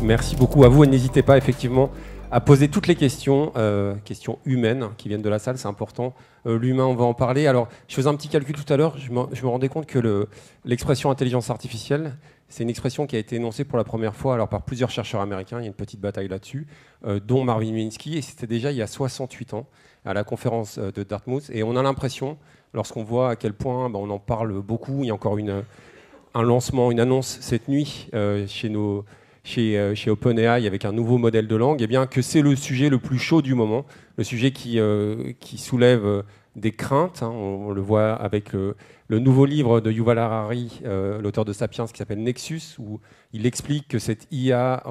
Merci beaucoup à vous et n'hésitez pas effectivement à poser toutes les questions, questions humaines qui viennent de la salle, c'est important. L'humain, on va en parler. Alors, je faisais un petit calcul tout à l'heure, je me rendais compte que l'expression intelligence artificielle, c'est une expression qui a été énoncée pour la première fois alors, par plusieurs chercheurs américains, il y a une petite bataille là-dessus, dont Marvin Minsky, et c'était déjà il y a 68 ans, à la conférence de Dartmouth. Et on a l'impression, lorsqu'on voit à quel point on en parle beaucoup, il y a encore un lancement, une annonce cette nuit chez OpenAI avec un nouveau modèle de langue, eh bien, que c'est le sujet le plus chaud du moment, le sujet qui soulève des craintes. Hein. On le voit avec le nouveau livre de Yuval Harari, l'auteur de Sapiens, qui s'appelle Nexus, où il explique que cette IA,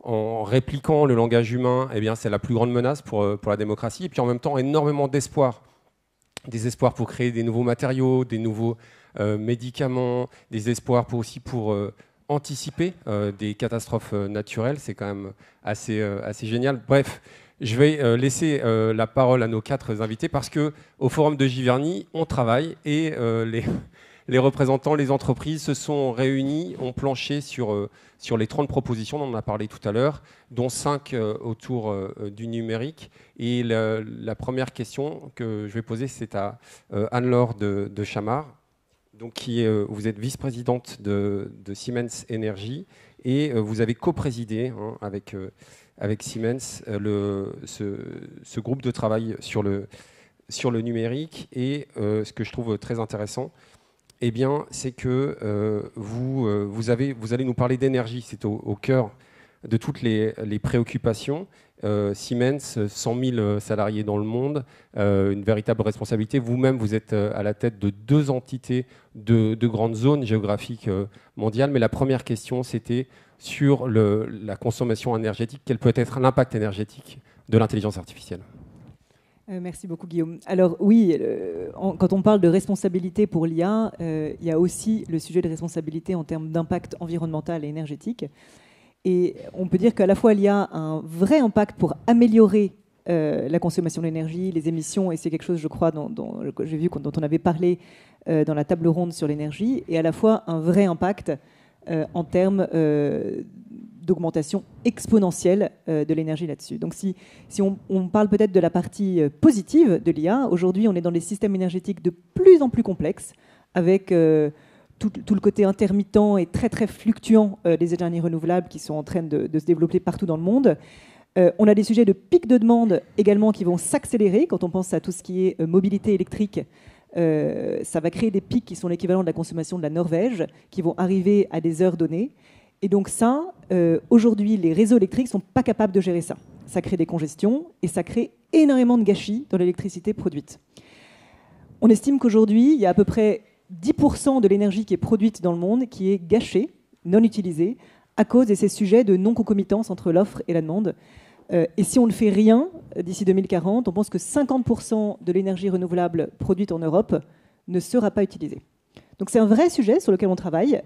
en répliquant le langage humain, eh bien, c'est la plus grande menace pour la démocratie. Et puis en même temps, énormément d'espoir. Des espoirs pour créer des nouveaux matériaux, des nouveaux médicaments, des espoirs aussi pour anticiper des catastrophes naturelles. C'est quand même assez génial. Bref, je vais laisser la parole à nos 4 invités parce qu'au Forum de Giverny, on travaille et les représentants, les entreprises se sont réunis, ont planché sur les 30 propositions dont on a parlé tout à l'heure, dont 5 autour du numérique. Et la première question que je vais poser, c'est à Anne-Laure de Chamard. Donc, vous êtes vice-présidente de Siemens Energy et vous avez coprésidé avec Siemens ce groupe de travail sur le numérique. Et ce que je trouve très intéressant, eh bien, c'est que vous allez nous parler d'énergie. C'est au cœur de toutes les préoccupations. Siemens, 100 000 salariés dans le monde, une véritable responsabilité. Vous-même, vous êtes à la tête de 2 entités de grandes zones géographiques mondiales. Mais la première question, c'était sur la consommation énergétique. Quel peut être l'impact énergétique de l'intelligence artificielle ? Merci beaucoup, Guillaume. Alors oui, quand on parle de responsabilité pour l'IA, il y a aussi le sujet de responsabilité en termes d'impact environnemental et énergétique. Et on peut dire qu'à la fois, il y a un vrai impact pour améliorer la consommation d'énergie, les émissions, et c'est quelque chose, je crois, que j'ai vu, dont on avait parlé dans la table ronde sur l'énergie, et à la fois un vrai impact en termes d'augmentation exponentielle de l'énergie là-dessus. Donc si on parle peut-être de la partie positive de l'IA, aujourd'hui, on est dans des systèmes énergétiques de plus en plus complexes, avec tout le côté intermittent et très très fluctuant des énergies renouvelables qui sont en train de se développer partout dans le monde. On a des sujets de pic de demande également qui vont s'accélérer quand on pense à tout ce qui est mobilité électrique. Ça va créer des pics qui sont l'équivalent de la consommation de la Norvège, qui vont arriver à des heures données. Et donc ça, aujourd'hui, les réseaux électriques ne sont pas capables de gérer ça. Ça crée des congestions et ça crée énormément de gâchis dans l'électricité produite. On estime qu'aujourd'hui, il y a à peu près 10% de l'énergie qui est produite dans le monde qui est gâchée, non utilisée, à cause de ces sujets de non-concomitance entre l'offre et la demande. Et si on ne fait rien, d'ici 2040, on pense que 50% de l'énergie renouvelable produite en Europe ne sera pas utilisée. Donc c'est un vrai sujet sur lequel on travaille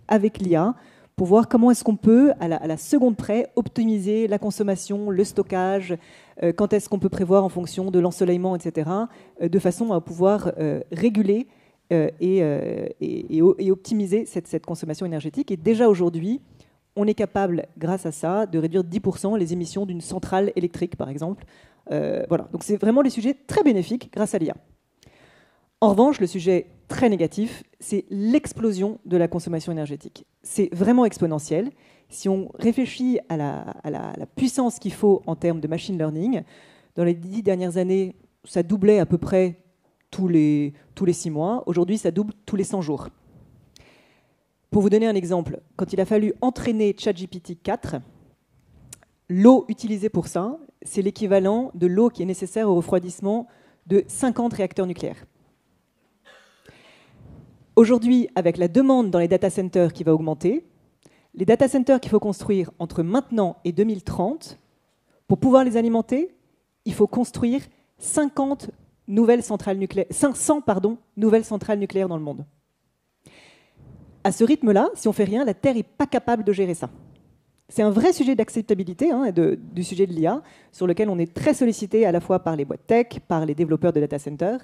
avec l'IA pour voir comment est-ce qu'on peut, à la seconde près, optimiser la consommation, le stockage, quand est-ce qu'on peut prévoir en fonction de l'ensoleillement, etc., de façon à pouvoir réguler et optimiser cette consommation énergétique. Et déjà aujourd'hui, on est capable, grâce à ça, de réduire 10% les émissions d'une centrale électrique, par exemple. Voilà. Donc c'est vraiment des sujets très bénéfiques grâce à l'IA. En revanche, le sujet très négatif, c'est l'explosion de la consommation énergétique. C'est vraiment exponentiel. Si on réfléchit à la puissance qu'il faut en termes de machine learning, dans les 10 dernières années, ça doublait à peu près tous les 6 mois. Aujourd'hui, ça double tous les 100 jours. Pour vous donner un exemple, quand il a fallu entraîner ChatGPT 4, l'eau utilisée pour ça, c'est l'équivalent de l'eau qui est nécessaire au refroidissement de 50 réacteurs nucléaires. Aujourd'hui, avec la demande dans les data centers qui va augmenter, les data centers qu'il faut construire entre maintenant et 2030, pour pouvoir les alimenter, il faut construire 500 nouvelles centrales nucléaires dans le monde. À ce rythme-là, si on ne fait rien, la Terre n'est pas capable de gérer ça. C'est un vrai sujet d'acceptabilité du sujet de l'IA, sur lequel on est très sollicité à la fois par les boîtes tech, par les développeurs de data centers.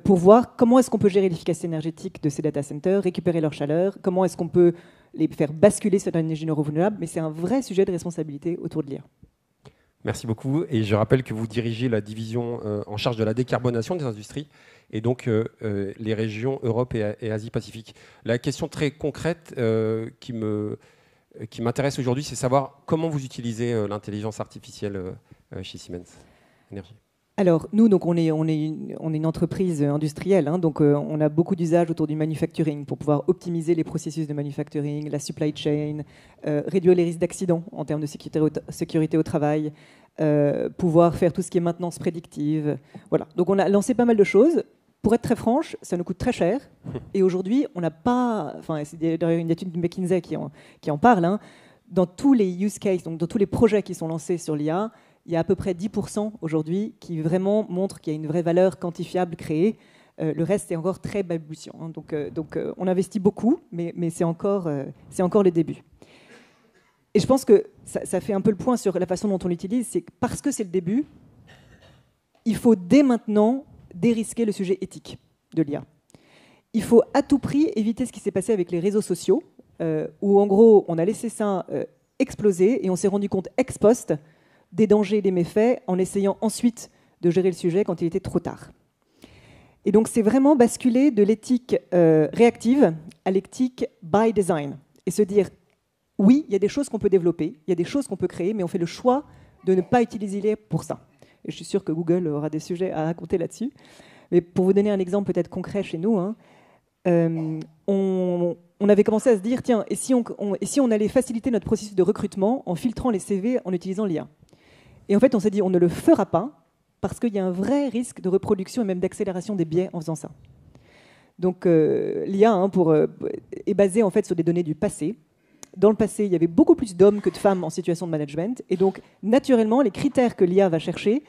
pour voir comment est-ce qu'on peut gérer l'efficacité énergétique de ces data centers, récupérer leur chaleur, comment est-ce qu'on peut les faire basculer sur une énergie renouvelable, mais c'est un vrai sujet de responsabilité autour de l'IA. Merci beaucoup. Et je rappelle que vous dirigez la division en charge de la décarbonation des industries et donc les régions Europe et Asie-Pacifique. La question très concrète qui m'intéresse aujourd'hui, c'est savoir comment vous utilisez l'intelligence artificielle chez Siemens Energy. Alors, nous, donc, on est une entreprise industrielle, hein, donc on a beaucoup d'usages autour du manufacturing pour pouvoir optimiser les processus de manufacturing, la supply chain, réduire les risques d'accidents en termes de sécurité au travail, pouvoir faire tout ce qui est maintenance prédictive. Voilà. Donc, on a lancé pas mal de choses. Pour être très franche, ça nous coûte très cher. Et aujourd'hui, on n'a pas... Enfin, c'est d'ailleurs une étude de McKinsey qui en parle. Hein, dans tous les use cases, donc dans tous les projets qui sont lancés sur l'IA, il y a à peu près 10% aujourd'hui qui vraiment montrent qu'il y a une vraie valeur quantifiable créée. Le reste est encore très balbutiant. Hein. Donc, on investit beaucoup, mais c'est encore le début. Et je pense que ça fait un peu le point sur la façon dont on l'utilise. C'est que parce que c'est le début, il faut dès maintenant dérisquer le sujet éthique de l'IA. Il faut à tout prix éviter ce qui s'est passé avec les réseaux sociaux, où en gros, on a laissé ça exploser et on s'est rendu compte ex post des dangers et des méfaits en essayant ensuite de gérer le sujet quand il était trop tard. Et donc, c'est vraiment basculer de l'éthique réactive à l'éthique by design et se dire, oui, il y a des choses qu'on peut développer, il y a des choses qu'on peut créer, mais on fait le choix de ne pas utiliser l'IA pour ça. Et je suis sûre que Google aura des sujets à raconter là-dessus. Mais pour vous donner un exemple peut-être concret chez nous, hein, on avait commencé à se dire, tiens, et si on allait faciliter notre processus de recrutement en filtrant les CV en utilisant l'IA ? Et en fait, on s'est dit, on ne le fera pas parce qu'il y a un vrai risque de reproduction et même d'accélération des biais en faisant ça. Donc, l'IA hein, est basée en fait sur des données du passé. Dans le passé, il y avait beaucoup plus d'hommes que de femmes en situation de management. Et donc, naturellement, les critères que l'IA va chercher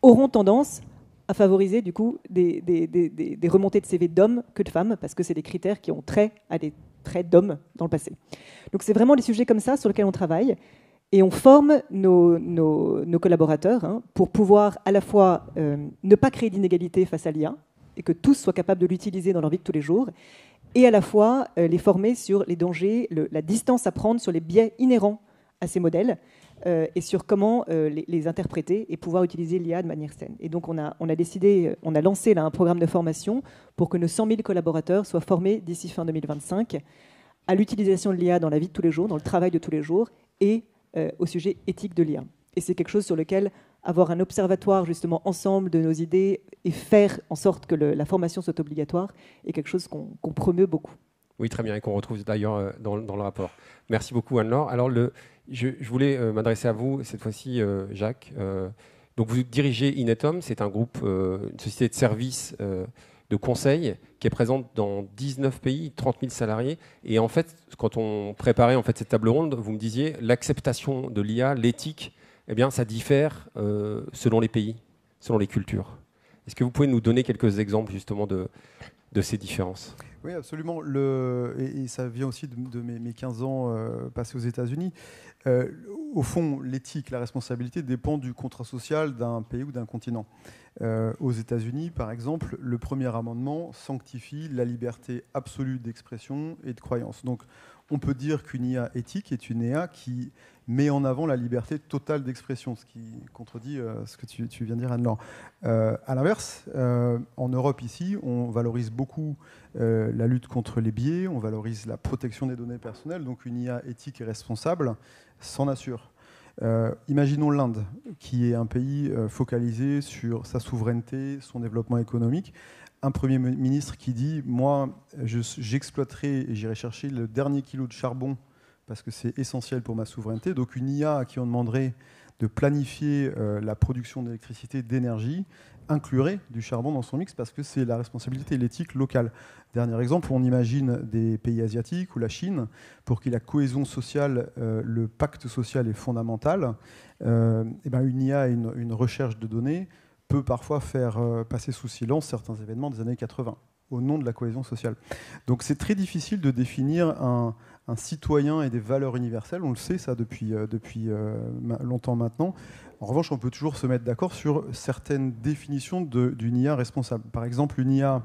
auront tendance à favoriser du coup des remontées de CV d'hommes que de femmes, parce que c'est des critères qui ont trait à des traits d'hommes dans le passé. Donc, c'est vraiment des sujets comme ça sur lesquels on travaille. Et on forme nos collaborateurs hein, pour pouvoir à la fois ne pas créer d'inégalité face à l'IA et que tous soient capables de l'utiliser dans leur vie de tous les jours, et à la fois les former sur les dangers, la distance à prendre sur les biais inhérents à ces modèles et sur comment les interpréter et pouvoir utiliser l'IA de manière saine. Et donc on a lancé là, un programme de formation pour que nos 100 000 collaborateurs soient formés d'ici fin 2025 à l'utilisation de l'IA dans la vie de tous les jours, dans le travail de tous les jours et au sujet éthique de l'IA. Et c'est quelque chose sur lequel avoir un observatoire justement ensemble de nos idées et faire en sorte que la formation soit obligatoire est quelque chose qu'on promeut beaucoup. Oui, très bien, et qu'on retrouve d'ailleurs dans le rapport. Merci beaucoup, Anne-Laure. Alors, je voulais m'adresser à vous, cette fois-ci, Jacques. Donc, vous dirigez Inetom, c'est un groupe, une société de services de conseil qui est présente dans 19 pays, 30 000 salariés. Et en fait, quand on préparait en fait, cette table ronde, vous me disiez l'acceptation de l'IA, l'éthique, eh bien, ça diffère selon les pays, selon les cultures. Est-ce que vous pouvez nous donner quelques exemples justement de ces différences ? Oui, absolument. Et ça vient aussi de mes 15 ans passés aux États-Unis. Au fond, l'éthique, la responsabilité dépend du contrat social d'un pays ou d'un continent. Aux États-Unis, par exemple, le premier amendement sanctifie la liberté absolue d'expression et de croyance. Donc, on peut dire qu'une IA éthique est une IA qui met en avant la liberté totale d'expression, ce qui contredit ce que tu viens de dire, Anne-Laure. À l'inverse, en Europe, ici, on valorise beaucoup la lutte contre les biais, on valorise la protection des données personnelles, donc une IA éthique et responsable s'en assure. Imaginons l'Inde, qui est un pays focalisé sur sa souveraineté, son développement économique. Un Premier ministre qui dit « Moi, j'exploiterai et j'irai chercher le dernier kilo de charbon parce que c'est essentiel pour ma souveraineté. » Donc une IA à qui on demanderait de planifier la production d'électricité, d'énergie, inclurait du charbon dans son mix parce que c'est la responsabilité et l'éthique locale. Dernier exemple, on imagine des pays asiatiques ou la Chine, pour qui la cohésion sociale, le pacte social est fondamental. Et ben une IA et une recherche de données peut parfois faire passer sous silence certains événements des années 80 au nom de la cohésion sociale. Donc c'est très difficile de définir un un citoyen et des valeurs universelles. On le sait, ça, depuis longtemps maintenant. En revanche, on peut toujours se mettre d'accord sur certaines définitions d'une IA responsable. Par exemple, une IA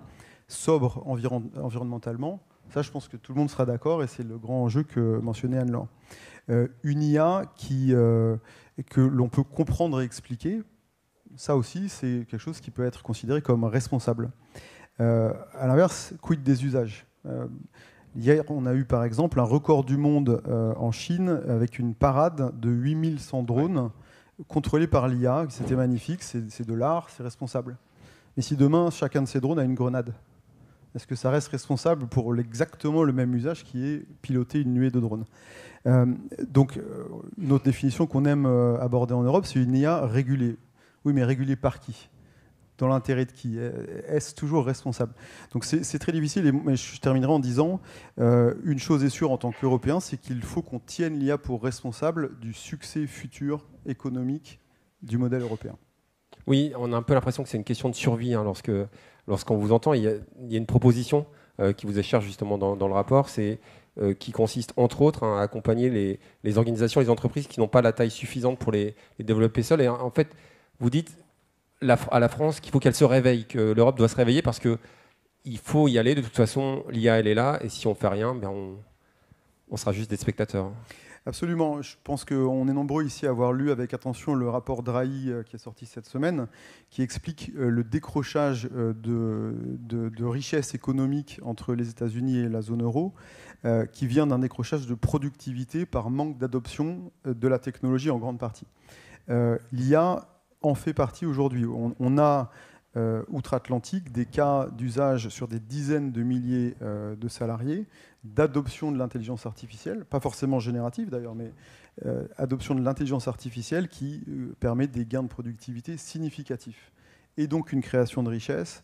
sobre environnementalement, ça, je pense que tout le monde sera d'accord, et c'est le grand enjeu que mentionnait Anne-Laure. Une IA que l'on peut comprendre et expliquer, ça aussi, c'est quelque chose qui peut être considéré comme responsable. À l'inverse, quid des usages ? Hier, on a eu par exemple un record du monde en Chine avec une parade de 8100 drones contrôlés par l'IA. C'était magnifique, c'est de l'art, c'est responsable. Mais si demain, chacun de ces drones a une grenade, est-ce que ça reste responsable pour exactement le même usage qui est piloter une nuée de drones ? Donc, une autre définition qu'on aime aborder en Europe, c'est une IA régulée. Oui, mais régulée par qui ? Dans l'intérêt de qui ? Est-ce toujours responsable ? Donc c'est très difficile, mais je terminerai en disant une chose est sûre en tant qu'Européen, c'est qu'il faut qu'on tienne l'IA pour responsable du succès futur économique du modèle européen. Oui, on a un peu l'impression que c'est une question de survie. Hein, lorsqu'on vous entend, il y a une proposition qui vous est chère justement dans le rapport, qui consiste entre autres à accompagner les organisations, les entreprises qui n'ont pas la taille suffisante pour les développer seules. Et en fait, vous dites à la France qu'il faut qu'elle se réveille, que l'Europe doit se réveiller parce qu'il faut y aller. De toute façon, l'IA, elle est là, et si on ne fait rien, on sera juste des spectateurs. Absolument. Je pense qu'on est nombreux ici à avoir lu avec attention le rapport Draghi qui est sorti cette semaine, qui explique le décrochage de richesses économiques entre les États-Unis et la zone euro, qui vient d'un décrochage de productivité par manque d'adoption de la technologie en grande partie. L'IA en fait partie aujourd'hui. On a outre-Atlantique des cas d'usage sur des dizaines de milliers de salariés, d'adoption de l'intelligence artificielle, pas forcément générative d'ailleurs, mais adoption de l'intelligence artificielle qui permet des gains de productivité significatifs. Et donc une création de richesse,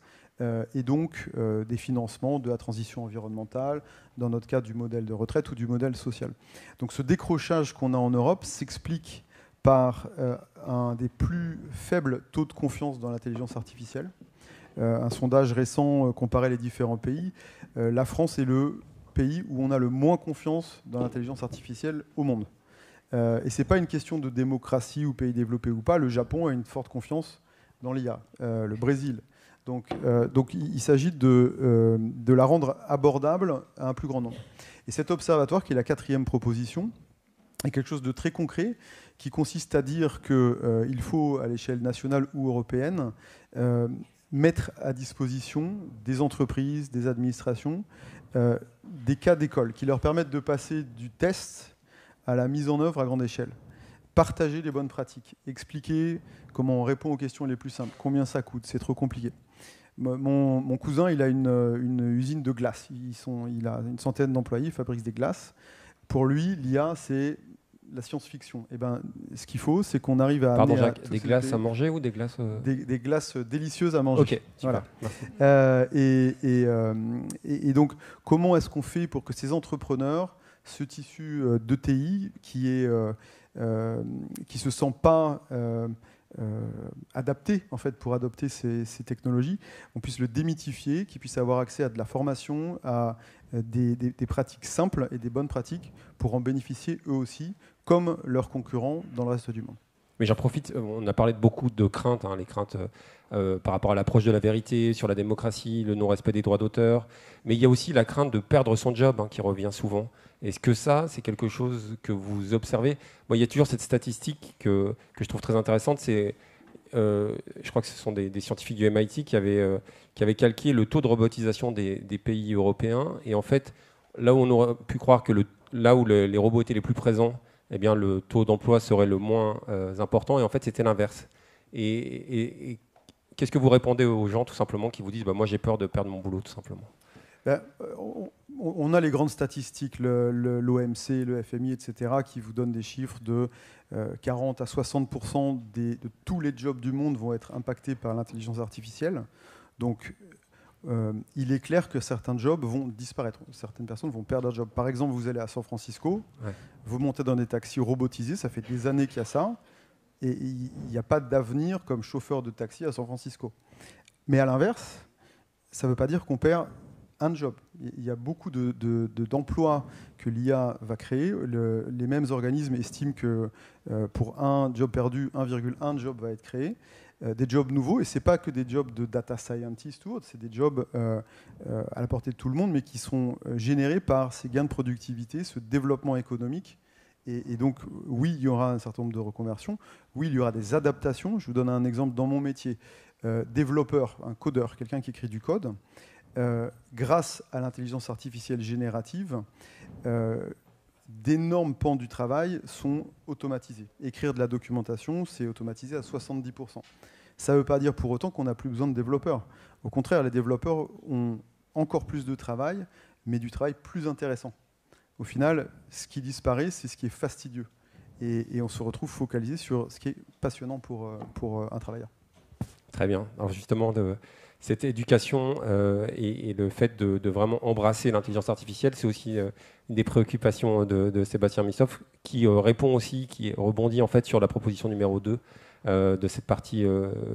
et donc des financements de la transition environnementale, dans notre cas du modèle de retraite ou du modèle social. Donc ce décrochage qu'on a en Europe s'explique par un des plus faibles taux de confiance dans l'intelligence artificielle. Un sondage récent comparait les différents pays. La France est le pays où on a le moins confiance dans l'intelligence artificielle au monde. Et ce n'est pas une question de démocratie ou pays développé ou pas. Le Japon a une forte confiance dans l'IA, le Brésil. Donc il s'agit de la rendre abordable à un plus grand nombre. Et cet observatoire, qui est la 4e proposition, est quelque chose de très concret qui consiste à dire qu'il faut, à l'échelle nationale ou européenne, mettre à disposition des entreprises, des administrations, des cas d'école qui leur permettent de passer du test à la mise en œuvre à grande échelle. Partager les bonnes pratiques, expliquer comment on répond aux questions les plus simples, combien ça coûte, c'est trop compliqué. Mon cousin, il a une usine de glace. Il a une centaine d'employés, il fabrique des glaces. Pour lui, l'IA, c'est la science-fiction. Et ben, ce qu'il faut, c'est qu'on arrive à... Pardon, Jacques, des glaces à manger ou des glaces... Des glaces délicieuses à manger. Ok, voilà. Merci. Et donc, comment est-ce qu'on fait pour que ces entrepreneurs, ce tissu de TI qui se sent pas adapté en fait pour adopter ces technologies, on puisse le démythifier, qu'ils puissent avoir accès à de la formation, à des pratiques simples et des bonnes pratiques pour en bénéficier eux aussi, comme leurs concurrents dans le reste du monde. Mais j'en profite, on a parlé de beaucoup de craintes, les craintes par rapport à l'approche de la vérité, sur la démocratie, le non-respect des droits d'auteur, mais il y a aussi la crainte de perdre son job qui revient souvent. Est-ce que ça, c'est quelque chose que vous observez ? Il y a toujours cette statistique que je trouve très intéressante, je crois que ce sont des scientifiques du MIT qui avaient calqué le taux de robotisation des pays européens, et en fait, là où on aurait pu croire que là où les robots étaient les plus présents, eh bien, le taux d'emploi serait le moins important, et en fait, c'était l'inverse. Et qu'est-ce que vous répondez aux gens, tout simplement, qui vous disent moi, j'ai peur de perdre mon boulot, tout simplement ? On a les grandes statistiques, l'OMC, le FMI, etc., qui vous donnent des chiffres de 40 à 60% de tous les jobs du monde vont être impactés par l'intelligence artificielle. Donc, il est clair que certains jobs vont disparaître. Certaines personnes vont perdre leur job. Par exemple, vous allez à San Francisco, vous montez dans des taxis robotisés, ça fait des années qu'il y a ça, et il n'y a pas d'avenir comme chauffeur de taxi à San Francisco. Mais à l'inverse, ça ne veut pas dire qu'on perd un job. Il y a beaucoup d'emplois que l'IA va créer. Les mêmes organismes estiment que pour un job perdu, 1,1 job va être créé. Des jobs nouveaux, et ce n'est pas que des jobs de data scientist ou autre, c'est des jobs à la portée de tout le monde, mais qui sont générés par ces gains de productivité, ce développement économique. Et donc, oui, il y aura un certain nombre de reconversions. Oui, il y aura des adaptations. Je vous donne un exemple dans mon métier. Développeur, un codeur, quelqu'un qui écrit du code, grâce à l'intelligence artificielle générative, d'énormes pans du travail sont automatisés. Écrire de la documentation, c'est automatisé à 70%. Ça ne veut pas dire pour autant qu'on n'a plus besoin de développeurs. Au contraire, les développeurs ont encore plus de travail, mais du travail plus intéressant. Au final, ce qui disparaît, c'est ce qui est fastidieux. Et on se retrouve focalisé sur ce qui est passionnant pour un travailleur. Très bien. Alors justement, cette éducation et le fait de vraiment embrasser l'intelligence artificielle, c'est aussi une des préoccupations de Sébastien Missoff, qui répond aussi, qui rebondit en fait sur la proposition numéro 2 de cette partie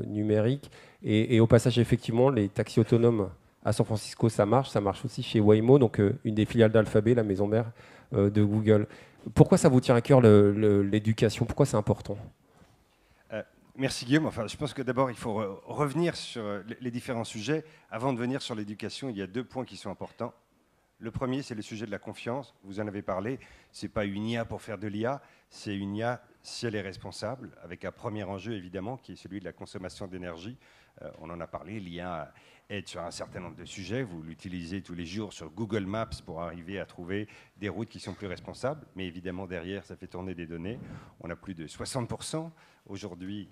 numérique. Et au passage, effectivement, les taxis autonomes à San Francisco, ça marche aussi chez Waymo, donc une des filiales d'Alphabet, la maison mère de Google. Pourquoi ça vous tient à cœur l'éducation? Pourquoi c'est important? Merci Guillaume. Enfin, je pense que d'abord, il faut revenir sur les différents sujets. Avant de venir sur l'éducation, il y a 2 points qui sont importants. Le premier, c'est le sujet de la confiance. Vous en avez parlé. Ce n'est pas une IA pour faire de l'IA, c'est une IA si elle est responsable, avec un premier enjeu évidemment qui est celui de la consommation d'énergie. On en a parlé, l'IA aide sur un certain nombre de sujets. Vous l'utilisez tous les jours sur Google Maps pour arriver à trouver des routes qui sont plus responsables. Mais évidemment, derrière, ça fait tourner des données. On a plus de 60%. Aujourd'hui,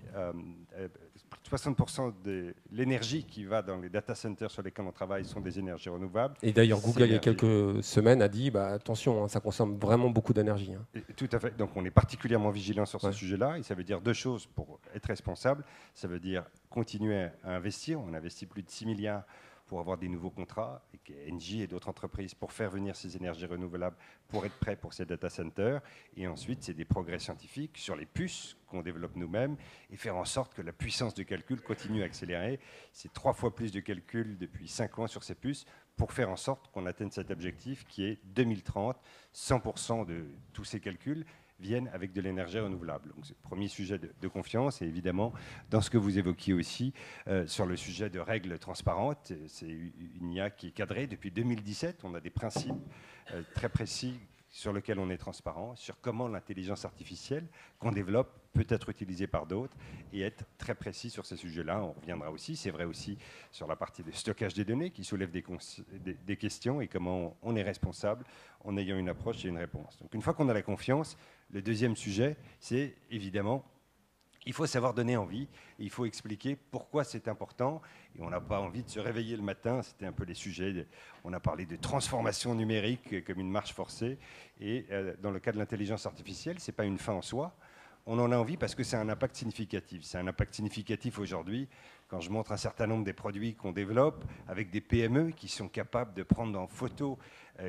60% de l'énergie qui va dans les data centers sur lesquels on travaille sont des énergies renouvelables. Et d'ailleurs, Google, il y a quelques semaines, a dit attention, ça consomme vraiment beaucoup d'énergie. Tout à fait. Donc, on est particulièrement vigilant sur ce sujet-là. Et ça veut dire 2 choses pour être responsable. Ça veut dire continuer à investir. On investit plus de 6 milliards pour avoir des nouveaux contrats, avec Engie et d'autres entreprises, pour faire venir ces énergies renouvelables, pour être prêts pour ces data centers. Et ensuite, c'est des progrès scientifiques sur les puces qu'on développe nous-mêmes et faire en sorte que la puissance de calcul continue à accélérer. C'est 3 fois plus de calculs depuis 5 ans sur ces puces pour faire en sorte qu'on atteigne cet objectif qui est 2030, 100% de tous ces calculs viennent avec de l'énergie renouvelable. Donc, c'est le premier sujet de confiance. Et évidemment, dans ce que vous évoquiez aussi, sur le sujet de règles transparentes, c'est une IA qui est cadrée depuis 2017. On a des principes très précis sur lesquels on est transparent, sur comment l'intelligence artificielle qu'on développe peut être utilisée par d'autres et être très précis sur ces sujets-là. On reviendra aussi, c'est vrai aussi, sur la partie de stockage des données qui soulève des questions et comment on est responsable en ayant une approche et une réponse. Donc une fois qu'on a la confiance, le deuxième sujet, c'est évidemment, il faut savoir donner envie, et il faut expliquer pourquoi c'est important. Et on n'a pas envie de se réveiller le matin, c'était un peu les sujets. On a parlé de transformation numérique comme une marche forcée. Et dans le cas de l'intelligence artificielle, ce n'est pas une fin en soi. On en a envie parce que c'est un impact significatif. C'est un impact significatif aujourd'hui quand je montre un certain nombre des produits qu'on développe avec des PME qui sont capables de prendre en photo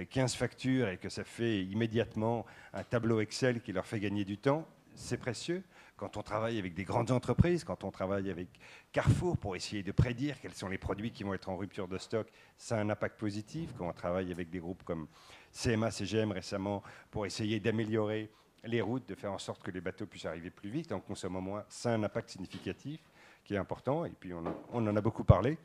15 factures et que ça fait immédiatement un tableau Excel qui leur fait gagner du temps. C'est précieux. Quand on travaille avec des grandes entreprises, quand on travaille avec Carrefour pour essayer de prédire quels sont les produits qui vont être en rupture de stock, ça a un impact positif. Quand on travaille avec des groupes comme CMA, CGM récemment pour essayer d'améliorer les routes, de faire en sorte que les bateaux puissent arriver plus vite en consommant moins, ça a un impact significatif qui est important. Et puis on en a beaucoup parlé.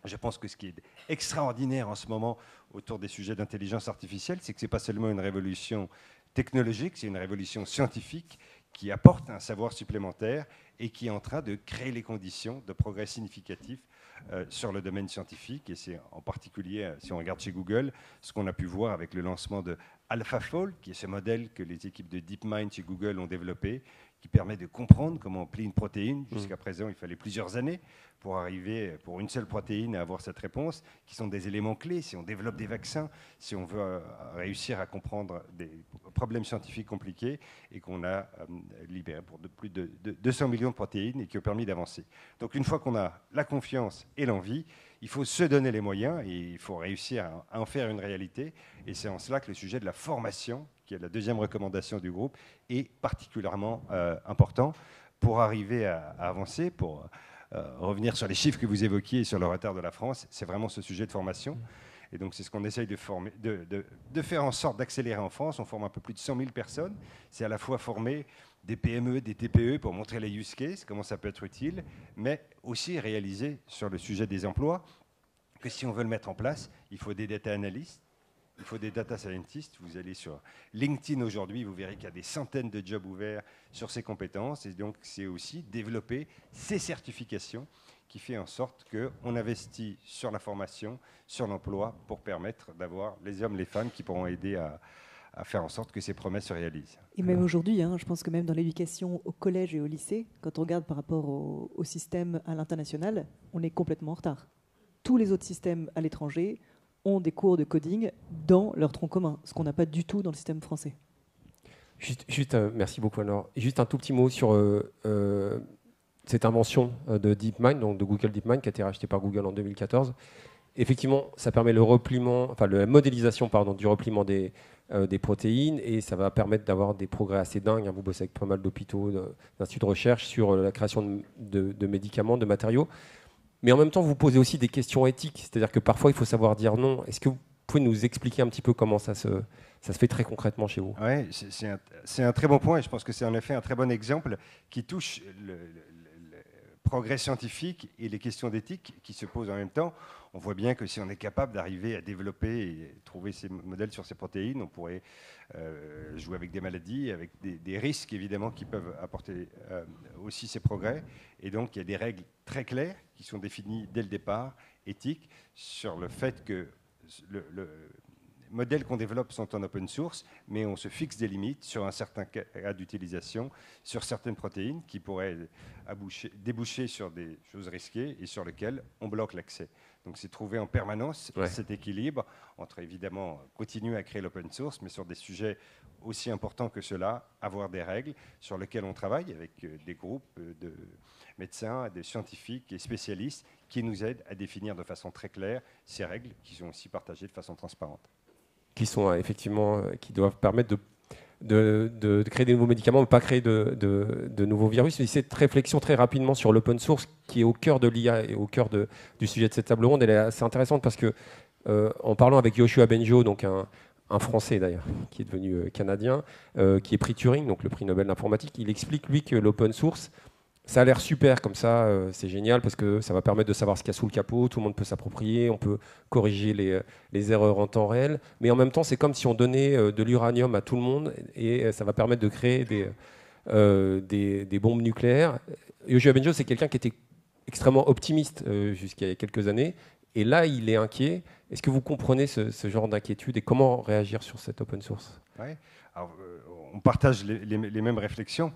Je pense que ce qui est extraordinaire en ce moment autour des sujets d'intelligence artificielle, c'est que ce n'est pas seulement une révolution technologique, c'est une révolution scientifique qui apporte un savoir supplémentaire et qui est en train de créer les conditions de progrès significatifs sur le domaine scientifique. Et c'est en particulier, si on regarde chez Google, ce qu'on a pu voir avec le lancement de AlphaFold, qui est ce modèle que les équipes de DeepMind chez Google ont développé, qui permet de comprendre comment on plie une protéine. Jusqu'à présent, il fallait plusieurs années pour arriver, pour une seule protéine, à avoir cette réponse, qui sont des éléments clés. Si on développe des vaccins, si on veut réussir à comprendre des problèmes scientifiques compliqués, et qu'on a libéré pour plus de 200 millions de protéines et qui ont permis d'avancer. Donc une fois qu'on a la confiance et l'envie, il faut se donner les moyens et il faut réussir à en faire une réalité. Et c'est en cela que le sujet de la formation, qui est la deuxième recommandation du groupe, est particulièrement important pour arriver à avancer, pour revenir sur les chiffres que vous évoquiez et sur le retard de la France. C'est vraiment ce sujet de formation. Et donc c'est ce qu'on essaye de faire en sorte d'accélérer en France. On forme un peu plus de 100 000 personnes. C'est à la fois former des PME, des TPE pour montrer les use cases, comment ça peut être utile, mais aussi réaliser sur le sujet des emplois que si on veut le mettre en place, il faut des data analysts, il faut des data scientists. Vous allez sur LinkedIn aujourd'hui, vous verrez qu'il y a des centaines de jobs ouverts sur ces compétences. Et donc, c'est aussi développer ces certifications qui fait en sorte qu'on investit sur la formation, sur l'emploi, pour permettre d'avoir les hommes, les femmes qui pourront aider à faire en sorte que ces promesses se réalisent. Et même aujourd'hui, je pense que même dans l'éducation au collège et au lycée, quand on regarde par rapport au système à l'international, on est complètement en retard. Tous les autres systèmes à l'étranger ont des cours de coding dans leur tronc commun, ce qu'on n'a pas du tout dans le système français. Merci beaucoup, Anne-Laure. Juste un tout petit mot sur cette invention de DeepMind, donc de Google DeepMind, qui a été rachetée par Google en 2014. Effectivement, ça permet la modélisation du repliement des protéines, et ça va permettre d'avoir des progrès assez dingues. Vous bossez avec pas mal d'hôpitaux, d'instituts de recherche sur la création de médicaments, de matériaux. Mais en même temps, vous posez aussi des questions éthiques, c'est-à-dire que parfois, il faut savoir dire non. Est-ce que vous pouvez nous expliquer un petit peu comment ça se fait très concrètement chez vous? Oui, c'est un très bon point, et je pense que c'est en effet un très bon exemple qui touche le progrès scientifique et les questions d'éthique qui se posent en même temps. On voit bien que si on est capable d'arriver à développer et trouver ces modèles sur ces protéines, on pourrait jouer avec des maladies, avec des risques évidemment qui peuvent apporter aussi ces progrès. Et donc il y a des règles très claires qui sont définies dès le départ, éthiques, sur le fait que le modèles qu'on développe sont en open source, mais on se fixe des limites sur un certain cas d'utilisation, sur certaines protéines qui pourraient déboucher sur des choses risquées et sur lesquelles on bloque l'accès. Donc c'est trouver en permanence cet équilibre entre évidemment continuer à créer l'open source, mais sur des sujets aussi importants que cela, avoir des règles sur lesquelles on travaille avec des groupes de médecins, des scientifiques et spécialistes qui nous aident à définir de façon très claire ces règles qui sont aussi partagées de façon transparente. Qui sont effectivement, qui doivent permettre de créer des nouveaux médicaments, mais pas créer de nouveaux virus. Et cette réflexion très rapidement sur l'open source, qui est au cœur de l'IA et au cœur du sujet de cette table ronde, elle est assez intéressante parce que, en parlant avec Yoshua Bengio, donc un Français d'ailleurs, qui est devenu canadien, qui est prix Turing, donc le prix Nobel d'informatique, il explique lui que l'open source, ça a l'air super comme ça, c'est génial parce que ça va permettre de savoir ce qu'il y a sous le capot, tout le monde peut s'approprier, on peut corriger les erreurs en temps réel, mais en même temps c'est comme si on donnait de l'uranium à tout le monde et ça va permettre de créer des bombes nucléaires. Yoshua Bengio, c'est quelqu'un qui était extrêmement optimiste jusqu'à il y a quelques années, et là il est inquiet. Est-ce que vous comprenez ce genre d'inquiétude et comment réagir sur cette open source? Ouais. Alors, on partage les mêmes réflexions.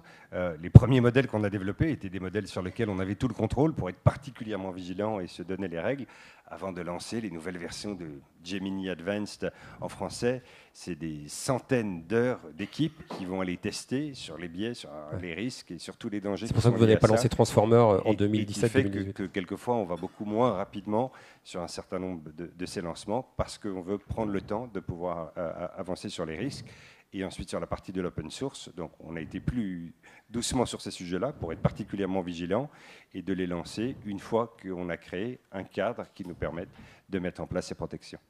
Les premiers modèles qu'on a développés étaient des modèles sur lesquels on avait tout le contrôle pour être particulièrement vigilant et se donner les règles avant de lancer les nouvelles versions de Gemini Advanced en français. C'est des centaines d'heures d'équipes qui vont aller tester sur les biais, sur les risques et sur tous les dangers. C'est pour ça que vous n'avez pas lancé Transformer en 2017. Et qui fait que quelquefois on va beaucoup moins rapidement sur un certain nombre de ces lancements parce qu'on veut prendre le temps de pouvoir avancer sur les risques. Et ensuite sur la partie de l'open source, donc on a été plus doucement sur ces sujets-là pour être particulièrement vigilant et de les lancer une fois qu'on a créé un cadre qui nous permette de mettre en place ces protections.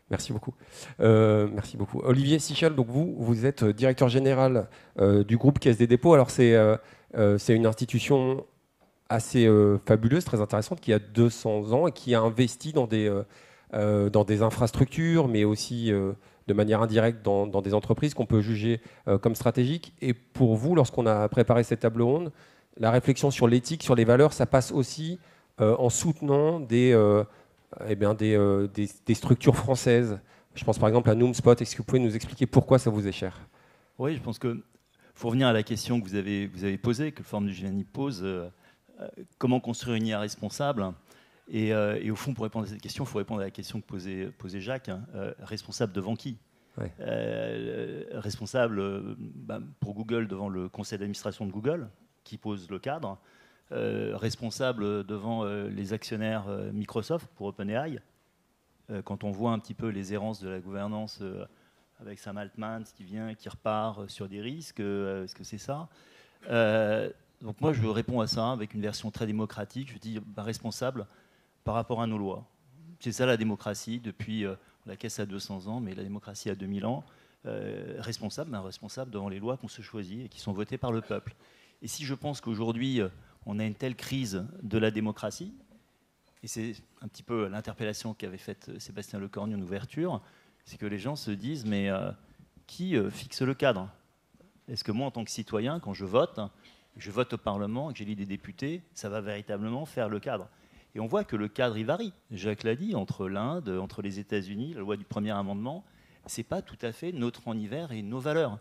Merci beaucoup. Merci beaucoup. Olivier Sichel, donc vous êtes directeur général du groupe Caisse des dépôts. Alors c'est une institution assez fabuleuse, très intéressante, qui a 200 ans et qui a investi dans des infrastructures, mais aussi de manière indirecte dans des entreprises qu'on peut juger comme stratégiques. Et pour vous, lorsqu'on a préparé cette table ronde, la réflexion sur l'éthique, sur les valeurs, ça passe aussi en soutenant des structures françaises. Je pense par exemple à Noomspot. Est-ce que vous pouvez nous expliquer pourquoi ça vous est cher? Oui, je pense qu'il faut revenir à la question que vous avez posée, que le Forum du Génie pose. Comment construire une IA responsable? Et au fond, pour répondre à cette question, il faut répondre à la question que posait Jacques. Responsable devant qui? Responsable pour Google devant le conseil d'administration de Google, qui pose le cadre. Responsable devant les actionnaires Microsoft pour OpenAI. Quand on voit un petit peu les errances de la gouvernance avec Sam Altman qui vient, qui repart sur des risques, est-ce que c'est ça? Donc moi, je réponds à ça avec une version très démocratique. Je dis responsable par rapport à nos lois. C'est ça la démocratie, depuis la caisse a 200 ans, mais la démocratie a 2000 ans. Responsable devant les lois qu'on se choisit et qui sont votées par le peuple. Et si je pense qu'aujourd'hui, on a une telle crise de la démocratie, et c'est un petit peu l'interpellation qu'avait faite Sébastien Lecornu en ouverture, c'est que les gens se disent, mais qui fixe le cadre? Est-ce que moi, en tant que citoyen, quand je vote au Parlement et que j'élis des députés, ça va véritablement faire le cadre? Et on voit que le cadre, il varie. Jacques l'a dit, entre l'Inde, entre les États-Unis, la loi du premier amendement, ce n'est pas tout à fait notre univers et nos valeurs.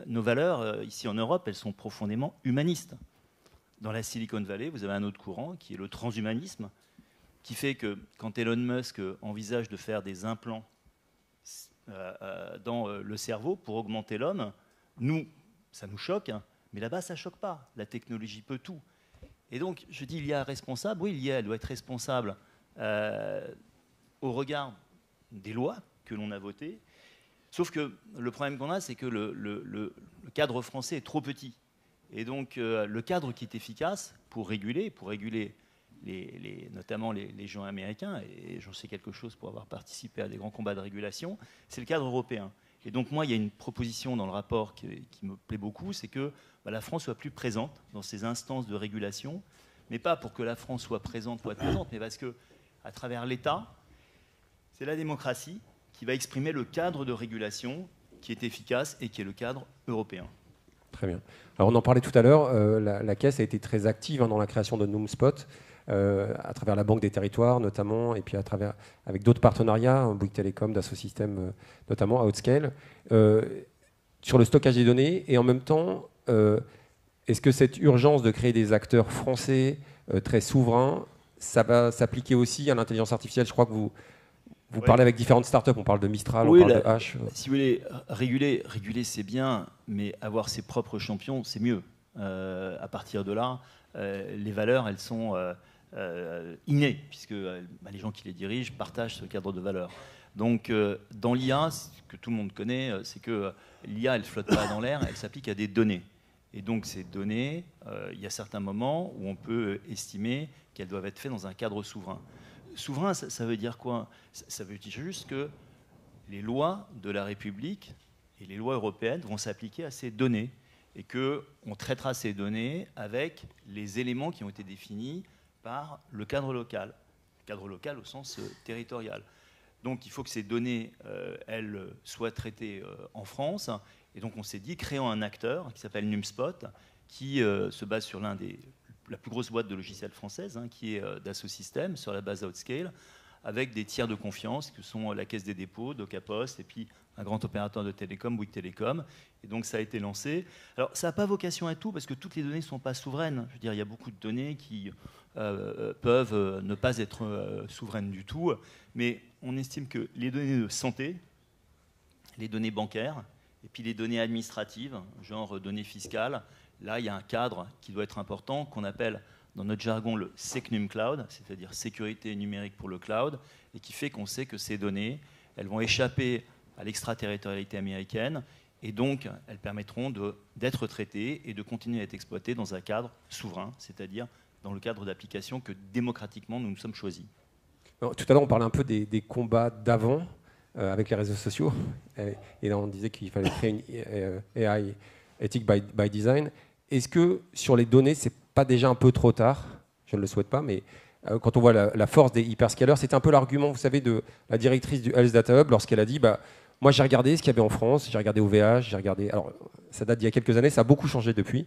Nos valeurs, ici en Europe, elles sont profondément humanistes. Dans la Silicon Valley, vous avez un autre courant qui est le transhumanisme, qui fait que quand Elon Musk envisage de faire des implants dans le cerveau pour augmenter l'homme, nous, ça nous choque, mais là-bas, ça ne choque pas. La technologie peut tout. Et donc, je dis, il y a un responsable. Oui, elle doit être responsable au regard des lois que l'on a votées. Sauf que le problème qu'on a, c'est que le cadre français est trop petit. Et donc, le cadre qui est efficace pour réguler notamment les gens américains, et j'en sais quelque chose pour avoir participé à des grands combats de régulation, c'est le cadre européen. Et donc, moi, il y a une proposition dans le rapport qui me plaît beaucoup, c'est que la France soit plus présente dans ces instances de régulation, mais pas pour que la France soit présente pour être présente, mais parce qu'à travers l'État, c'est la démocratie qui va exprimer le cadre de régulation qui est efficace et qui est le cadre européen. Très bien. Alors on en parlait tout à l'heure, la Caisse a été très active dans la création de Numspot, à travers la Banque des Territoires notamment, et puis avec d'autres partenariats, Bouygues Telecom, Dassault Systèmes notamment, à Outscale, sur le stockage des données. Et en même temps, est-ce que cette urgence de créer des acteurs français très souverains, ça va s'appliquer aussi à l'intelligence artificielle? Je crois que vous parlez avec différentes startups, on parle de Mistral, on parle de H. Si vous voulez, réguler c'est bien, mais avoir ses propres champions, c'est mieux. À partir de là, les valeurs, elles sont innées, puisque les gens qui les dirigent partagent ce cadre de valeurs. Donc, dans l'IA, ce que tout le monde connaît, c'est que l'IA, elle ne flotte pas dans l'air, elle s'applique à des données. Et donc, ces données, il y a certains moments où on peut estimer qu'elles doivent être faites dans un cadre souverain. Souverain, ça veut dire quoi? Ça veut dire juste que les lois de la République et les lois européennes vont s'appliquer à ces données et qu'on traitera ces données avec les éléments qui ont été définis par le cadre local au sens territorial. Donc il faut que ces données, elles soient traitées en France. Et donc on s'est dit, créons un acteur qui s'appelle Numspot, qui se base sur la plus grosse boîte de logiciels française, qui est Dassault Systèmes, sur la base Outscale, avec des tiers de confiance, que sont la Caisse des dépôts, DocaPost, et puis un grand opérateur de télécom, Bouygues Telecom. Et donc ça a été lancé. Alors ça n'a pas vocation à tout, parce que toutes les données ne sont pas souveraines. Je veux dire, il y a beaucoup de données qui peuvent ne pas être souveraines du tout. Mais on estime que les données de santé, les données bancaires, et puis les données administratives, genre données fiscales, là, il y a un cadre qui doit être important, qu'on appelle dans notre jargon le SecNum Cloud, c'est-à-dire sécurité numérique pour le cloud, et qui fait qu'on sait que ces données, elles vont échapper à l'extraterritorialité américaine, et donc elles permettront d'être traitées et de continuer à être exploitées dans un cadre souverain, c'est-à-dire dans le cadre d'application que démocratiquement nous nous sommes choisis. Alors, tout à l'heure, on parlait un peu des combats d'avant avec les réseaux sociaux, et là on disait qu'il fallait créer une AI Ethic by Design. Est-ce que sur les données, c'est pas déjà un peu trop tard? Je ne le souhaite pas, mais quand on voit la force des hyperscalers, c'était un peu l'argument, vous savez, de la directrice du Health Data Hub lorsqu'elle a dit moi j'ai regardé ce qu'il y avait en France, j'ai regardé OVH, j'ai regardé. Alors ça date d'il y a quelques années, ça a beaucoup changé depuis.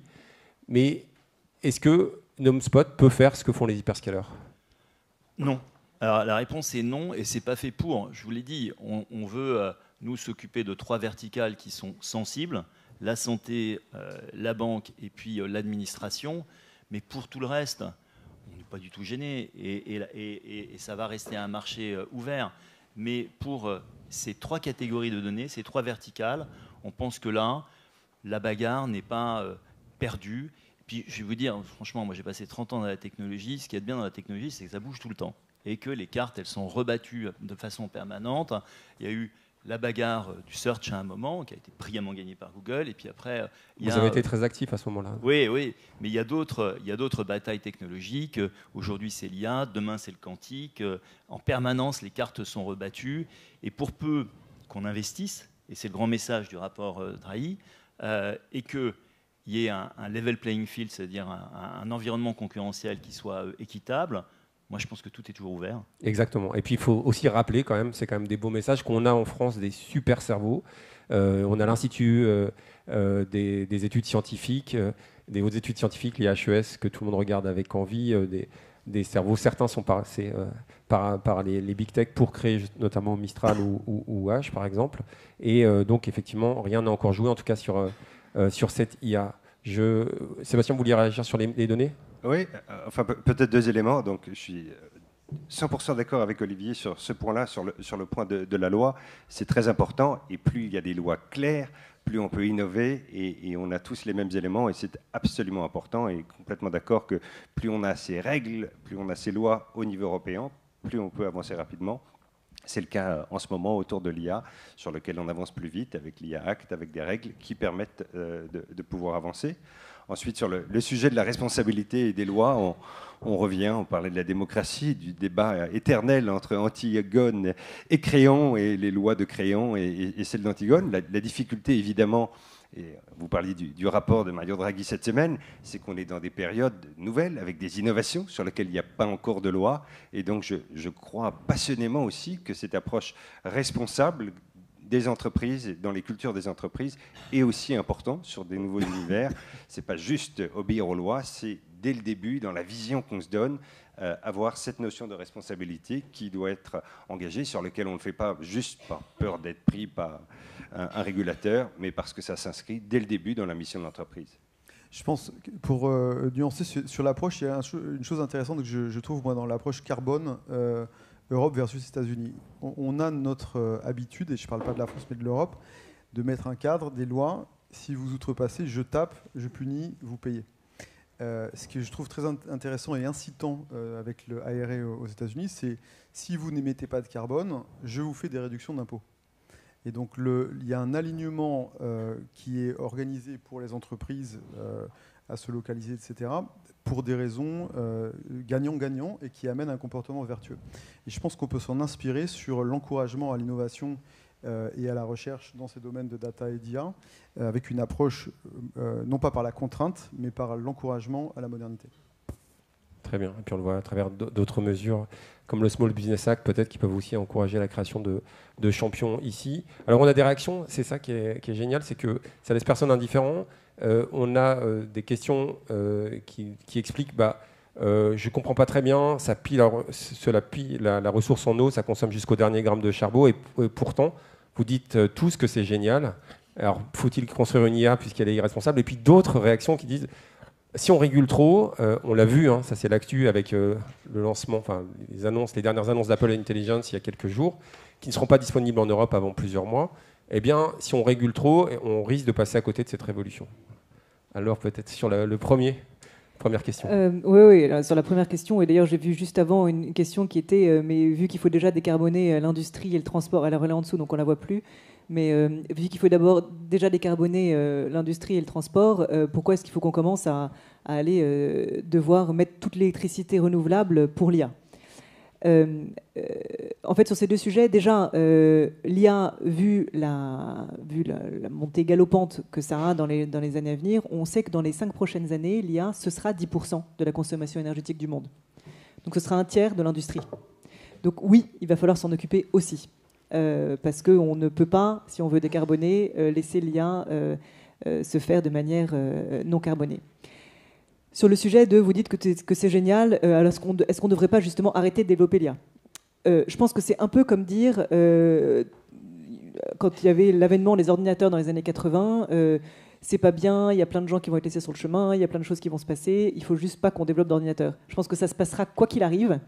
Mais est-ce que Numspot peut faire ce que font les hyperscalers? Non. Alors la réponse est non, et c'est pas fait pour. Je vous l'ai dit, on veut nous s'occuper de 3 verticales qui sont sensibles: la santé, la banque et puis l'administration. Mais pour tout le reste, on n'est pas du tout gêné, et ça va rester un marché ouvert. Mais pour ces 3 catégories de données, ces 3 verticales, on pense que là, la bagarre n'est pas perdue. Puis je vais vous dire, franchement, moi j'ai passé 30 ans dans la technologie. Ce qu'il y a de bien dans la technologie, c'est que ça bouge tout le temps, et que les cartes, elles sont rebattues de façon permanente. Il y a eu la bagarre du search à un moment, qui a été brillamment gagnée par Google, et puis après... Vous avez été très actif à ce moment-là. Oui, mais il y a d'autres batailles technologiques. Aujourd'hui, c'est l'IA, demain, c'est le quantique. En permanence, les cartes sont rebattues, et pour peu qu'on investisse, et c'est le grand message du rapport Drahi, et qu'il y ait un level playing field, c'est-à-dire un environnement concurrentiel qui soit équitable, moi, je pense que tout est toujours ouvert. Exactement. Et puis, il faut aussi rappeler, quand même, c'est quand même des beaux messages, qu'on a en France des super cerveaux. On a l'Institut des études scientifiques, des hautes études scientifiques, l'IHES, que tout le monde regarde avec envie, des cerveaux. Certains sont passés par les big tech pour créer notamment Mistral ou H, par exemple. Et donc, effectivement, rien n'a encore joué, en tout cas, sur cette IA. Sébastien, vous vouliez réagir sur les données ? Oui, enfin peut-être 2 éléments. Donc, je suis 100% d'accord avec Olivier sur ce point-là, sur le point de la loi. C'est très important. Et plus il y a des lois claires, plus on peut innover. Et on a tous les mêmes éléments. Et c'est absolument important. Et complètement d'accord que plus on a ces règles, plus on a ces lois au niveau européen, plus on peut avancer rapidement. C'est le cas en ce moment autour de l'IA, sur lequel on avance plus vite avec l'IA Act, avec des règles qui permettent de pouvoir avancer. Ensuite, sur le sujet de la responsabilité et des lois, on revient, on parlait de la démocratie, du débat éternel entre Antigone et Créon, et les lois de Créon et celles d'Antigone. La difficulté, évidemment, et vous parliez du rapport de Mario Draghi cette semaine, c'est qu'on est dans des périodes nouvelles, avec des innovations sur lesquelles il n'y a pas encore de loi. Et donc, je crois passionnément aussi que cette approche responsable des entreprises, dans les cultures des entreprises, est aussi important sur des nouveaux univers. Ce n'est pas juste obéir aux lois, c'est dès le début, dans la vision qu'on se donne, avoir cette notion de responsabilité qui doit être engagée, sur laquelle on ne le fait pas juste par peur d'être pris par un régulateur, mais parce que ça s'inscrit dès le début dans la mission de l'entreprise. Je pense, pour nuancer sur l'approche, il y a une chose intéressante que je trouve moi, dans l'approche carbone Europe versus États-Unis. On a notre habitude, et je ne parle pas de la France mais de l'Europe, de mettre un cadre, des lois. Si vous outrepassez, je tape, je punis, vous payez. Ce que je trouve très intéressant et incitant avec le IRA aux États-Unis, c'est si vous n'émettez pas de carbone, je vous fais des réductions d'impôts. Et donc il y a un alignement qui est organisé pour les entreprises à se localiser, etc., pour des raisons gagnant-gagnant et qui amènent un comportement vertueux. Et je pense qu'on peut s'en inspirer sur l'encouragement à l'innovation et à la recherche dans ces domaines de data et d'IA, avec une approche non pas par la contrainte, mais par l'encouragement à la modernité. Très bien. Et puis on le voit à travers d'autres mesures, comme le Small Business Act, peut-être, qui peuvent aussi encourager la création de champions ici. Alors on a des réactions, c'est ça qui est génial, c'est que ça laisse personne indifférent. On a des questions qui expliquent je ne comprends pas très bien, cela pille la ressource en eau, ça consomme jusqu'au dernier gramme de charbon, et pourtant, vous dites tous que c'est génial. Alors, faut-il construire une IA puisqu'elle est irresponsable? Et puis d'autres réactions qui disent, si on régule trop, on l'a vu, hein, ça c'est l'actu avec le lancement, les dernières annonces d'Apple Intelligence il y a quelques jours, qui ne seront pas disponibles en Europe avant plusieurs mois. Eh bien, si on régule trop, on risque de passer à côté de cette révolution. Alors peut-être sur première question. Oui, alors, sur la première question, et d'ailleurs j'ai vu juste avant une question qui était, mais vu qu'il faut déjà décarboner l'industrie et le transport, elle est en dessous donc on ne la voit plus, mais vu qu'il faut d'abord déjà décarboner l'industrie et le transport, pourquoi est-ce qu'il faut qu'on commence à aller devoir mettre toute l'électricité renouvelable pour l'IA? En fait, sur ces deux sujets, déjà, l'IA, vu la montée galopante que ça a dans les années à venir, on sait que dans les 5 prochaines années, l'IA, ce sera 10% de la consommation énergétique du monde. Donc ce sera un tiers de l'industrie. Donc oui, il va falloir s'en occuper aussi. Parce qu'on ne peut pas, si on veut décarboner, laisser l'IA se faire de manière non carbonée. Sur le sujet de, vous dites que c'est génial, alors est-ce qu'on ne devrait pas justement arrêter de développer l'IA? Je pense que c'est un peu comme dire, quand il y avait l'avènement des ordinateurs dans les années 80, c'est pas bien, il y a plein de gens qui vont être laissés sur le chemin, il y a plein de choses qui vont se passer, il faut juste pas qu'on développe d'ordinateurs. Je pense que ça se passera quoi qu'il arrive.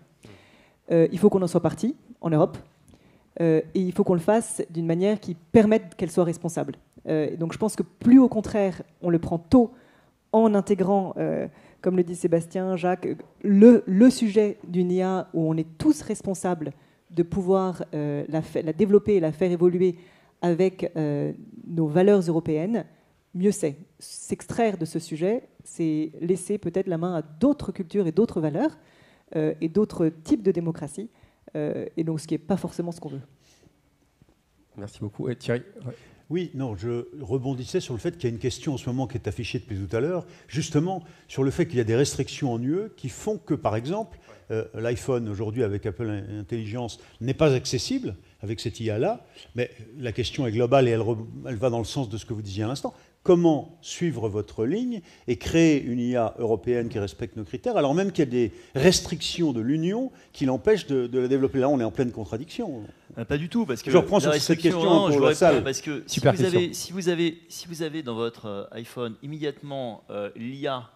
Il faut qu'on en soit parti, en Europe, et il faut qu'on le fasse d'une manière qui permette qu'elle soit responsable. Donc je pense que plus au contraire, on le prend tôt, en intégrant, comme le dit Sébastien, Jacques, le sujet d'une IA où on est tous responsables de pouvoir la développer et la faire évoluer avec nos valeurs européennes, mieux c'est. S'extraire de ce sujet, c'est laisser peut-être la main à d'autres cultures et d'autres valeurs et d'autres types de démocratie, et donc ce qui n'est pas forcément ce qu'on veut. Merci beaucoup. Et Thierry? Ouais. Oui, non, je rebondissais sur le fait qu'il y a une question en ce moment qui est affichée depuis tout à l'heure, justement sur le fait qu'il y a des restrictions en UE qui font que, par exemple, l'iPhone aujourd'hui avec Apple Intelligence n'est pas accessible avec cette IA-là, mais la question est globale et elle va dans le sens de ce que vous disiez à l'instant. Comment suivre votre ligne et créer une IA européenne qui respecte nos critères, alors même qu'il y a des restrictions de l'Union qui l'empêchent de la développer? Là, on est en pleine contradiction. Pas du tout, parce que je reprends sur cette question pour la salle. Parce que si vous avez dans votre iPhone immédiatement l'IA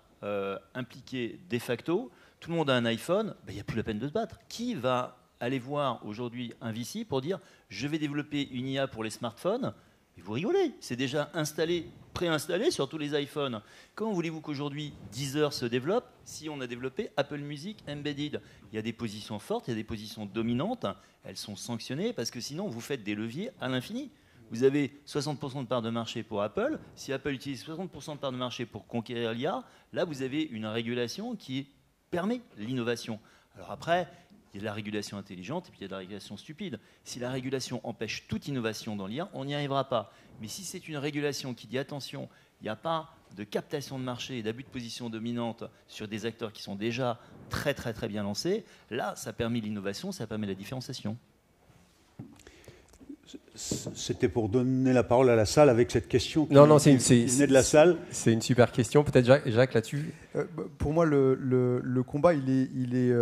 impliquée de facto, tout le monde a un iPhone, il n'y a plus la peine de se battre. Qui va aller voir aujourd'hui un VC pour dire je vais développer une IA pour les smartphones? Et vous rigolez, c'est déjà installé, préinstallé sur tous les iPhones. Comment voulez-vous qu'aujourd'hui Deezer se développe si on a développé Apple Music Embedded? Il y a des positions fortes, il y a des positions dominantes, elles sont sanctionnées parce que sinon vous faites des leviers à l'infini. Vous avez 60% de part de marché pour Apple. Si Apple utilise 60% de part de marché pour conquérir l'IA, là vous avez une régulation qui permet l'innovation. Alors après, il y a de la régulation intelligente et puis il y a de la régulation stupide. Si la régulation empêche toute innovation dans l'IA, on n'y arrivera pas. Mais si c'est une régulation qui dit attention, il n'y a pas de captation de marché et d'abus de position dominante sur des acteurs qui sont déjà très très très bien lancés, là ça permet l'innovation, ça permet la différenciation. C'était pour donner la parole à la salle avec cette question qui venait de la salle. C'est une super question. Peut-être Jacques là-dessus. Pour moi, le combat, il est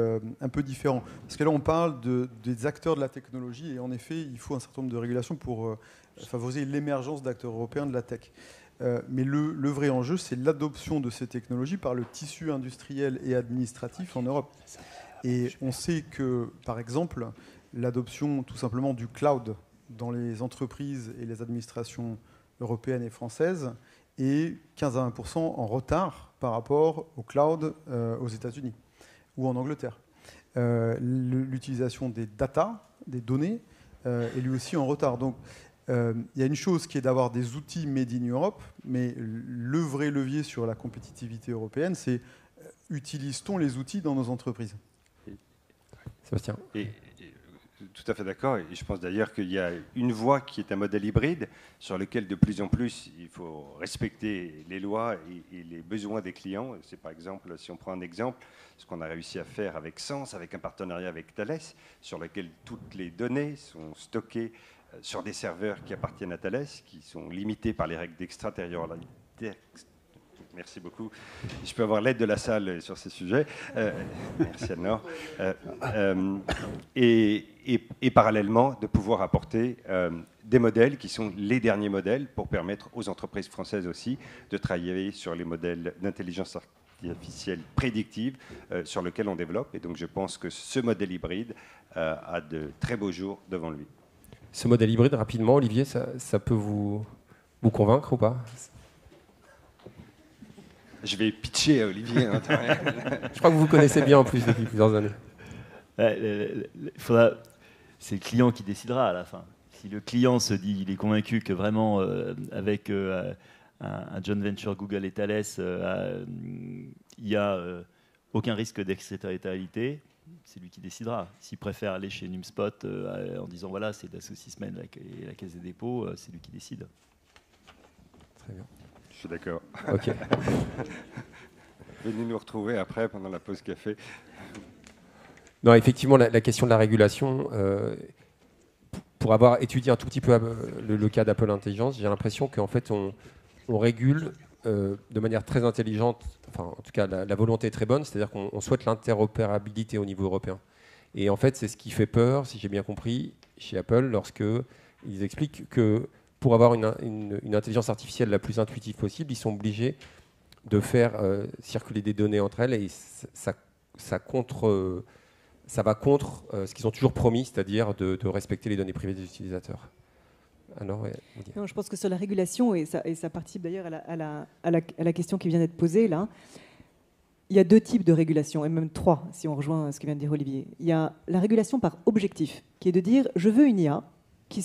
un peu différent. Parce que là, on parle des acteurs de la technologie et en effet, il faut un certain nombre de régulations pour favoriser l'émergence d'acteurs européens de la tech. Mais le vrai enjeu, c'est l'adoption de ces technologies par le tissu industriel et administratif en Europe. Et on sait que, par exemple, l'adoption tout simplement du cloud dans les entreprises et les administrations européennes et françaises est 15 à 20% en retard par rapport au cloud aux États-Unis ou en Angleterre. L'utilisation des data, des données, est lui aussi en retard. Donc, il y a une chose qui est d'avoir des outils made in Europe, mais le vrai levier sur la compétitivité européenne, c'est utilise-t-on les outils dans nos entreprises? Sébastien. Tout à fait d'accord, et je pense d'ailleurs qu'il y a une voie qui est un modèle hybride sur lequel de plus en plus il faut respecter les lois et les besoins des clients. C'est par exemple, si on prend un exemple, ce qu'on a réussi à faire avec Sens, avec un partenariat avec Thales, sur lequel toutes les données sont stockées sur des serveurs qui appartiennent à Thales, qui sont limités par les règles d'extraterritorialité. Merci beaucoup. Je peux avoir l'aide de la salle sur ces sujets. Merci Anne-Laure. Et parallèlement, de pouvoir apporter des modèles qui sont les derniers modèles pour permettre aux entreprises françaises aussi de travailler sur les modèles d'intelligence artificielle prédictive sur lesquels on développe. Et donc je pense que ce modèle hybride a de très beaux jours devant lui. Ce modèle hybride, rapidement, Olivier, ça peut vous convaincre ou pas? Je vais pitcher à Olivier. Hein, je crois que vous vous connaissez bien en plus depuis plusieurs années. C'est le client qui décidera à la fin. Si le client se dit, il est convaincu que vraiment, avec un joint venture Google et Thales, il n'y a aucun risque d'extraterritorialité, c'est lui qui décidera. S'il préfère aller chez Numspot en disant voilà, c'est Dassault Systèmes et la Caisse des dépôts, c'est lui qui décide. Très bien. Je suis d'accord. Ok. Venez nous retrouver après, pendant la pause café. Non, effectivement, la question de la régulation, pour avoir étudié un tout petit peu le cas d'Apple Intelligence, j'ai l'impression qu'en fait, on régule de manière très intelligente, enfin, en tout cas, la volonté est très bonne, c'est-à-dire qu'on souhaite l'interopérabilité au niveau européen. Et en fait, c'est ce qui fait peur, si j'ai bien compris, chez Apple, lorsqu'ils expliquent que pour avoir une intelligence artificielle la plus intuitive possible, ils sont obligés de faire circuler des données entre elles et ça va contre ce qu'ils ont toujours promis, c'est-à-dire de respecter les données privées des utilisateurs. Alors, ouais, non, je pense que sur la régulation, et ça participe d'ailleurs à la question qui vient d'être posée là, il y a 2 types de régulation, et même 3, si on rejoint ce que vient de dire Olivier. Il y a la régulation par objectif, qui est de dire, je veux une IA qui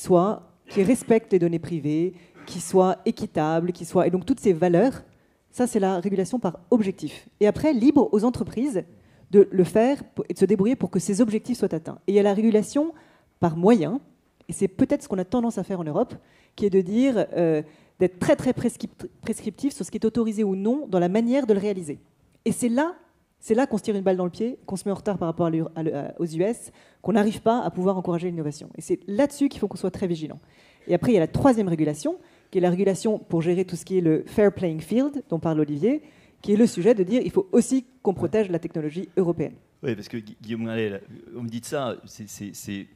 respecte les données privées, qui soit équitable, et donc toutes ces valeurs, ça c'est la régulation par objectif. Et après, libre aux entreprises de le faire et de se débrouiller pour que ces objectifs soient atteints. Et il y a la régulation par moyen, et c'est peut-être ce qu'on a tendance à faire en Europe, qui est de dire d'être très très prescriptif sur ce qui est autorisé ou non dans la manière de le réaliser. Et c'est là qu'on se tire une balle dans le pied, qu'on se met en retard par rapport aux US, qu'on n'arrive pas à pouvoir encourager l'innovation. Et c'est là-dessus qu'il faut qu'on soit très vigilant. Et après, il y a la 3e régulation, qui est la régulation pour gérer tout ce qui est le fair playing field, dont parle Olivier, qui est le sujet de dire qu'il faut aussi qu'on protège la technologie européenne. Oui, parce que Guillaume, on me dit de ça, c'est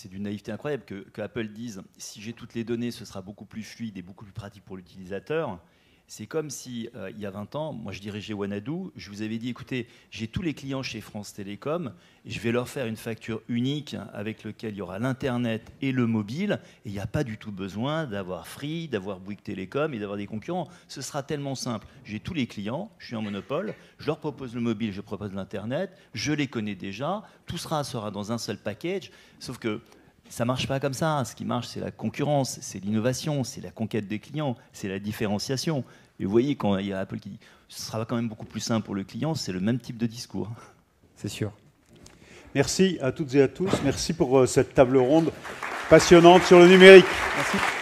d'une naïveté incroyable que Apple dise si j'ai toutes les données, ce sera beaucoup plus fluide et beaucoup plus pratique pour l'utilisateur. C'est comme si, il y a 20 ans, moi je dirigeais Wanadoo, je vous avais dit, écoutez, j'ai tous les clients chez France Télécom, et je vais leur faire une facture unique avec laquelle il y aura l'Internet et le mobile, et il n'y a pas du tout besoin d'avoir Free, d'avoir Bouygues Télécom et d'avoir des concurrents. Ce sera tellement simple. J'ai tous les clients, je suis en monopole, je leur propose le mobile, je propose l'Internet, je les connais déjà, tout sera dans un seul package, sauf que ça ne marche pas comme ça. Ce qui marche, c'est la concurrence, c'est l'innovation, c'est la conquête des clients, c'est la différenciation. Et vous voyez, quand il y a Apple qui dit ce sera quand même beaucoup plus simple pour le client, c'est le même type de discours. C'est sûr. Merci à toutes et à tous. Merci pour cette table ronde passionnante sur le numérique. Merci.